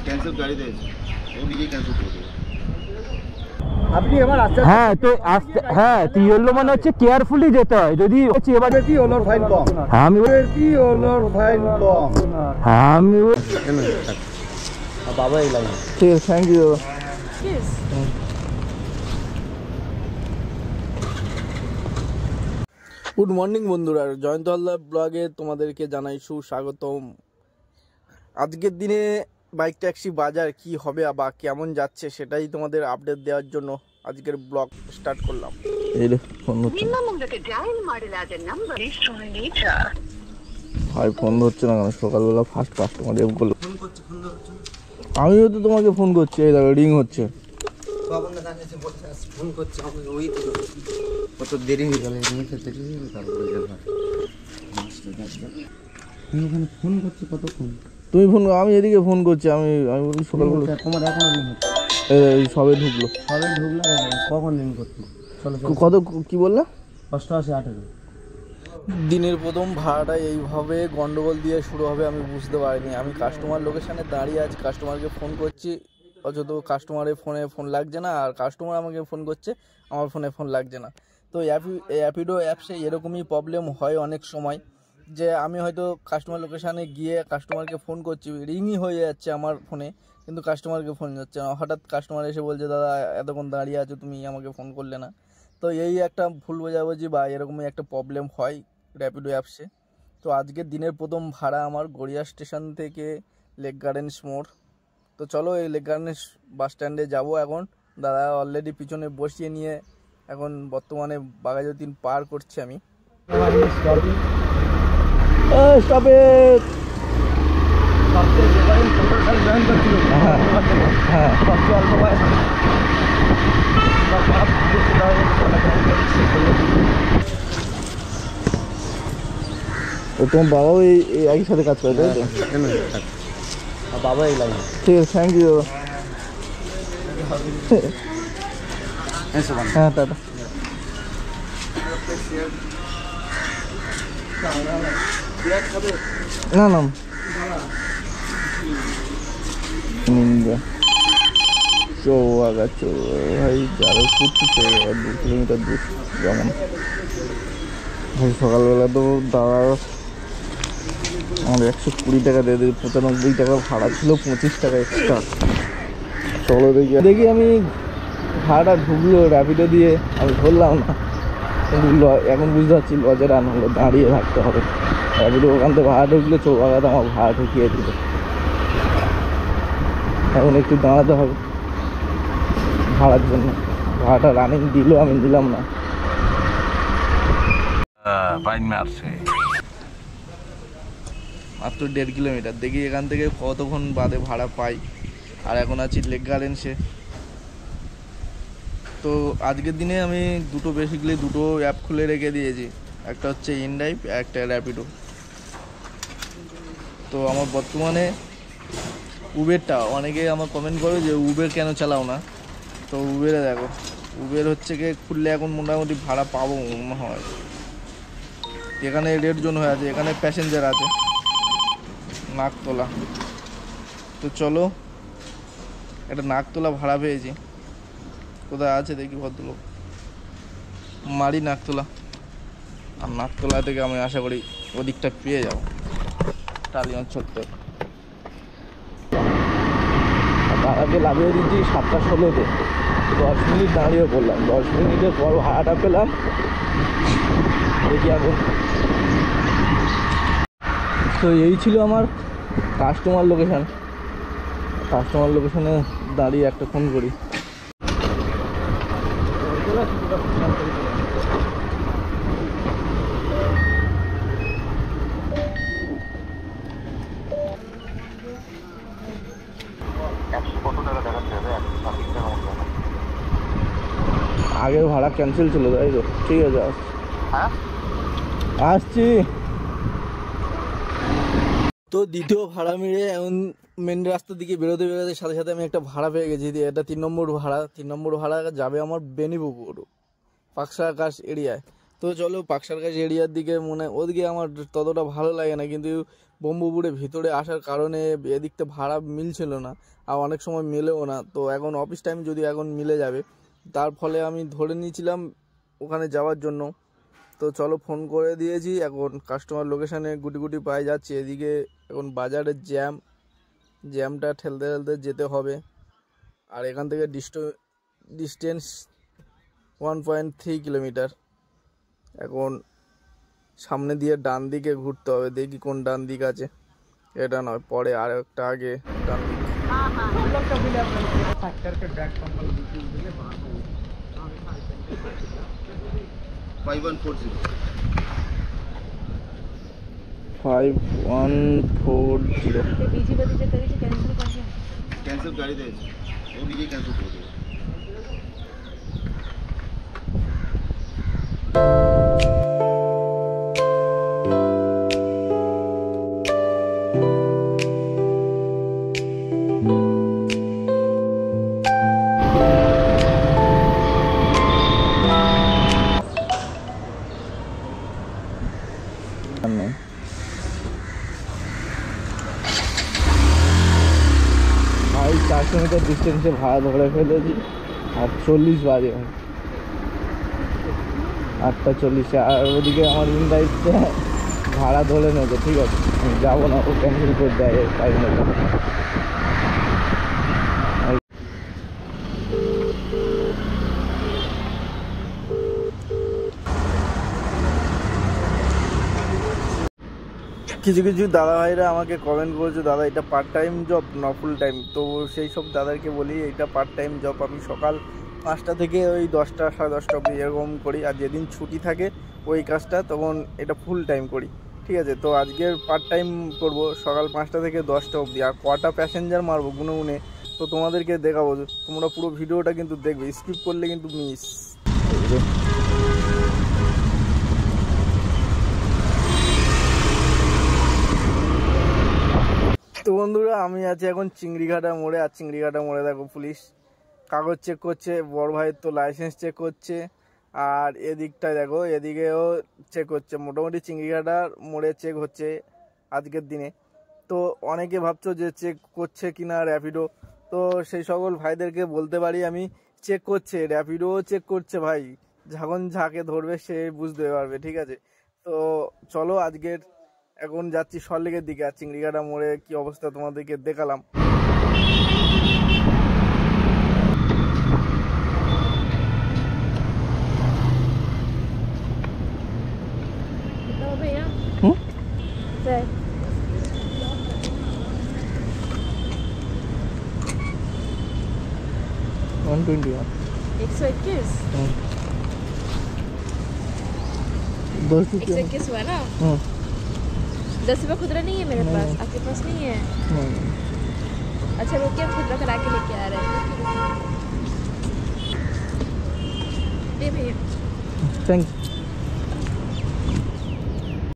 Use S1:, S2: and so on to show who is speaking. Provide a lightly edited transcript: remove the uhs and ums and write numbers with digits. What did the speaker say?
S1: Cancel गाड़ी दे वो নিজেই ক্যান্সেল করে দেবে।
S2: আপনি এবার আস্তে
S3: হ্যাঁ তো আস্তে, হ্যাঁ তুই ইয়েলো মানে হচ্ছে কেয়ারফুলি যেতে হয়। যদি হচ্ছে এবার
S2: কি ওনার ফাইন কম,
S3: আমি
S2: কি ওনার ফাইন কম।
S3: আমি
S2: বাবা এই লাইন
S3: ঠিক আছে, থ্যাংক ইউ। গুড মর্নিং বন্ধুরা, জয়ন্ত হালদার ব্লগে তোমাদেরকে জানাই সুস্বাগতম। আজকের দিনে বাইক ট্যাক্সি বাজার কি হবে বা কেমন যাচ্ছে সেটাই তোমাদের আপডেট দেওয়ার জন্য আজকের ব্লগ স্টার্ট করলাম। এই রে ফোন হচ্ছে, ভাই ফোন হচ্ছে না কেন? সকালবেলা ফার্স্ট কাস্টমার এম করলো, আমিও তো তোমাকে ফোন করছি, এই দেখো রিং হচ্ছে।
S2: ফোন করছে ওই কত দেরি হয়ে গেল, তুমি ওখানে ফোন করছো কতক্ষণ?
S3: তুমি ফোন, আমি এদিকে ফোন করছি। আমি বলি সকালবেলা
S2: তোমার এখনো রিং হচ্ছে,
S3: এই সবে ঢুকলো।
S2: সবে ঢুকলো, কখন রিং করছো?
S3: কত কি বললে?
S2: 88-18।
S3: দিনের প্রথম ভাড়াটা এইভাবে গন্ডগোল দিয়ে শুরু হবে আমি বুঝতে পারিনি। আমি কাস্টমার লোকেশানে দাঁড়িয়ে আছি, কাস্টমারকে ফোন করছি, অথচ কাস্টমারের ফোনে ফোন লাগছে না, আর কাস্টমার আমাকে ফোন করছে, আমার ফোনে ফোন লাগছে না। তো র্যাপিডো অ্যাপসে এরকমই প্রবলেম হয় অনেক সময়, যে আমি হয়তো কাস্টমার লোকেশানে গিয়ে কাস্টমারকে ফোন করছি, রিংই হয়ে যাচ্ছে আমার ফোনে, কিন্তু কাস্টমারকে ফোন যাচ্ছে না। হঠাৎ কাস্টমার এসে বলছে, দাদা এতক্ষণ দাঁড়িয়ে আছো, তুমি আমাকে ফোন করলে না। তো এই একটা ভুল বোঝাবুঝি বা এরকমই একটা প্রবলেম হয় র্যাপিডো অ্যাপসে। তো আজকের দিনের প্রথম ভাড়া আমার গড়িয়া স্টেশন থেকে লেক গার্ডেন্স মোড়। তো চলো এই লেক গার্ডেন্স বাস স্ট্যান্ডে যাবো এখন। দাদা অলরেডি পিছনে বসিয়ে নিয়ে এখন বর্তমানে বাঘাযতীন পার করছি আমি। স্টপে তোমার বাবাও এই একই সাথে কাজ করে, তাই তো?
S2: বাবা এই লাইন
S3: ঠিক আছে, থ্যাংক ইউ। হ্যাঁ টাটা। না না চৌয়াগা ভাই যারা করছি 2 কিলোমিটার দূর যেমন ভাই। সকালবেলা তো দাদা আমার 120 টাকা দিয়ে দিই, 95 টাকা ভাড়া ছিল, 25 টাকা এক্সট্রা। চলো দেখি আমি ভাড়াটা ঢুকলো র্যাপিডো দিয়ে, আমি ধরলাম না, কিন্তু এখন বুঝতে পারছি লজের আন হলো, দাঁড়িয়ে থাকতে হবে। র্যাপিডো ওখান থেকে ভাড়া ঢুকলে চৌবাগাতে আমার ভাড়া ঢুকিয়ে দিল, এখন একটু দাঁড়াতে হবে ভাড়ার জন্য। ভাড়াটা রানিং দিল, আমি দিলাম না। মাত্র 1.5 কিলোমিটার, দেখি এখান থেকে কতক্ষণ বাদে ভাড়া পাই। আর এখন আছি লেক গার্ডেন্সে। তো আজকের দিনে আমি বেসিক্যালি দুটো অ্যাপ খুলে রেখে দিয়েছি, একটা হচ্ছে ইনড্রাইভ, একটা র্যাপিডো। তো আমার বর্তমানে উবেরটা, অনেকেই আমার কমেন্ট করে যে উবের কেন চালাও না। তো উবেরে দেখো, উবের হচ্ছে গিয়ে খুললে এখন মোটামুটি ভাড়া পাবো মনে হয়। এখানে রেড জোন হয়ে আছে, এখানে প্যাসেঞ্জার আছে নাকতলা। তো চলো, একটা নাকতলা ভাড়া পেয়েছি, কোথায় আছে দেখি ভদ্রলোক, মারি নাকতলা। আর নাকতলা থেকে আমি আশা করি ওদিকটা পেয়ে যাবো, টালিগঞ্জ চত্বর। ভাড়াকে লাগিয়ে দিচ্ছি 7:16-তে, 10 মিনিট দাঁড়িয়ে পড়লাম, 10 মিনিটের পর ভাড়াটা পেলাম। দেখি এখন। তো এই ছিল আমার কাস্টমার লোকেশান। কাস্টমার লোকেশানে দাঁড়িয়ে একটা ফোন করি। আগের ভাড়া ক্যান্সেল ছিল, তাই তো? ঠিক আছে, আসছি। তো দ্বিতীয় ভাড়া মেরে এখন মেন রাস্তার দিকে বেরোতে সাথে সাথে আমি একটা ভাড়া পেয়ে গেছি। এটা 3 নম্বর ভাড়া। 3 নম্বর ভাড়া যাবে আমার বেনিপুকুর, পাকসারকাশ এরিয়ায়। তো চলো পাকসারকাশ এরিয়ার দিকে, ওদিকে আমার ততটা ভালো লাগে না, কিন্তু ব্রহ্মপুরের ভিতরে আসার কারণে এদিকটা ভাড়া মিলছিল না, আর অনেক সময় মেলেও না। তো এখন অফিস টাইম যদি এখন মিলে যাবে, তার ফলে আমি ধরে নিয়েছিলাম ওখানে যাওয়ার জন্য। তো চলো, ফোন করে দিয়েছি, এখন কাস্টমার লোকেশানে গুটি গুটি পায়ে যাচ্ছি। এদিকে এখন বাজারের জ্যামটা ঠেলতে ঠেলতে যেতে হবে। আর এখান থেকে ডিস্টেন্স 1.3 কিলোমিটার। এখন সামনে দিয়ে ডান দিকে ঘুরতে হবে, দেখি কোন ডান দিক আছে। এটা নয়, পরে আর একটা আগে ডান দিক।
S1: 5140
S3: 5140।
S1: कैंसिल गाड़ी दे वो নিজেই ক্যান্সেল করে দেবে।
S3: ভাই 400 মিটার ডিস্টেন্সে ভাড়া ধরে ফেলেছি, আর 40 বাজে, 8:40। আর ওদিকে আমার ইনভাইটটা ভাড়া ধরে নেবে, ঠিক আছে, আমি যাবো না, ও ক্যান্সেল করে দেয় টাইম মতো। কিছু কিছু দাদা ভাইরা আমাকে কমেন্ট করেছে, দাদা এটা পার্ট টাইম জব না ফুল টাইম। তো সেই সব দাদাকে বলি এটা পার্ট টাইম জব। আমি সকাল 5টা থেকে ওই 10টা 10:30 অবধি এরকম করি, আর যেদিন ছুটি থাকে ওই কাজটা তখন এটা ফুল টাইম করি, ঠিক আছে। তো আজকের পার্ট টাইম করব সকাল 5টা থেকে 10টা অবধি। আর কটা প্যাসেঞ্জার মারবো গুনে গুনে তো তোমাদেরকে দেখাবো। তোমরা পুরো ভিডিওটা কিন্তু দেখবে, স্কিপ করলে কিন্তু মিস। তো বন্ধুরা, আমি আছি এখন চিংড়িঘাটা মোড়ে। আর চিংড়িঘাটা মোড়ে দেখো পুলিশ কাগজ চেক করছে, বড় ভাইয়ের তো লাইসেন্স চেক করছে। আর এদিকটায় দেখো, এদিকেও চেক হচ্ছে। মোটামুটি চিংড়িঘাটার মোড়ে চেক হচ্ছে আজকের দিনে। তো অনেকে ভাবছো যে চেক করছে কিনা র্যাপিডো, তো সেই সকল ভাইদেরকে বলতে পারি আমি, চেক করছে, র্যাপিডোও চেক করছে ভাই। যখন যাকে ধরবে সে বুঝতে পারবে, ঠিক আছে। তো চলো, আজকের এখন যাচ্ছি সল্টলেকের দিকে। আর চিংড়িঘাটা মোড়ে কি অবস্থা তোমাদেরকে দেখালাম। $121।
S4: 121 हुआ ना। 10 रुपये खुदरा नहीं है मेरे पास, आपके पास नहीं है? अच्छा रुकिए, खुदरा करा के लेके आ रहे हैं। दे भैया।
S3: Thank you.